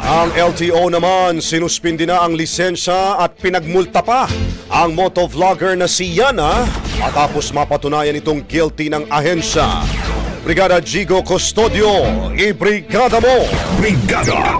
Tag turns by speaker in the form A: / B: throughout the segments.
A: Ang LTO naman sinuspindi na ang lisensya at pinagmulta pa ang motovlogger na si Yana matapos mapatunayan itong guilty ng ahensya. Brigada Jigo Custodio, ibrigada mo!
B: Brigada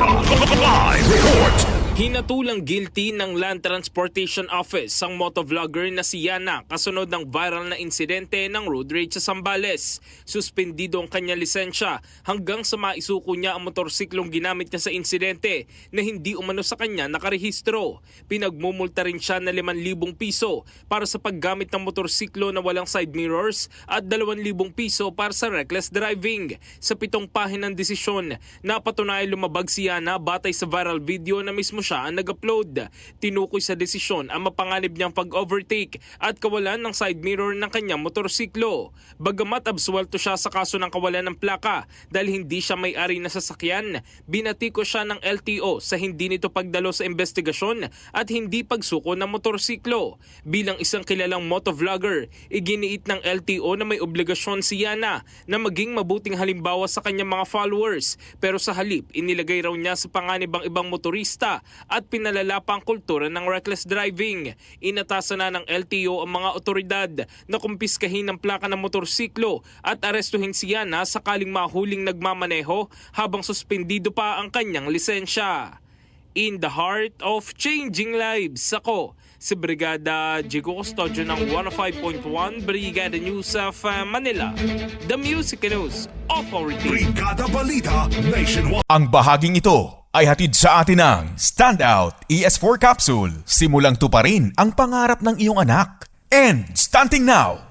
B: Live Report.
C: Hinatulang guilty ng Land Transportation Office ang motovlogger na si Yana kasunod ng viral na insidente ng road rage sa Zambales. Suspendido ang kanyang lisensya hanggang sa maisuko niya ang motorsiklong ginamit niya sa insidente na hindi umano sa kanya nakarehistro. Pinagmumulta rin siya na 5,000 piso para sa paggamit ng motorsiklo na walang side mirrors at 2,000 piso para sa reckless driving. Sa 7 pahinang desisyon, napatunayan lumabag si Yana batay sa viral video na mismo siya ang nag-upload. Tinukoy sa desisyon ang mapanganib niyang pag-overtake at kawalan ng side mirror ng kanyang motorsiklo. Bagamat absuelto siya sa kaso ng kawalan ng plaka dahil hindi siya may-ari na sasakyan, binatiko siya ng LTO sa hindi nito pagdalo sa investigasyon at hindi pagsuko ng motorsiklo. Bilang isang kilalang motovlogger, iginiit ng LTO na may obligasyon si Yana na maging mabuting halimbawa sa kanyang mga followers, pero sa halip inilagay raw niya sa panganib ang ibang motorista at pinalala pa ang kultura ng reckless driving. Inatasan na ng LTO ang mga otoridad na kumpiskahin ng plaka ng motorsiklo at arestuhin si Yana sakaling mahuling nagmamaneho habang suspendido pa ang kanyang lisensya. In the heart of changing lives, ako si Brigada Jigo Custodio ng 105.1 Brigada News of Manila, The Music News Authority.
B: Brigada Balita Nationwide.
D: Ang bahaging ito ay hatid sa atin ng Standout ES4 Capsule. Simulang tuparin ang pangarap ng iyong anak. And stunting now,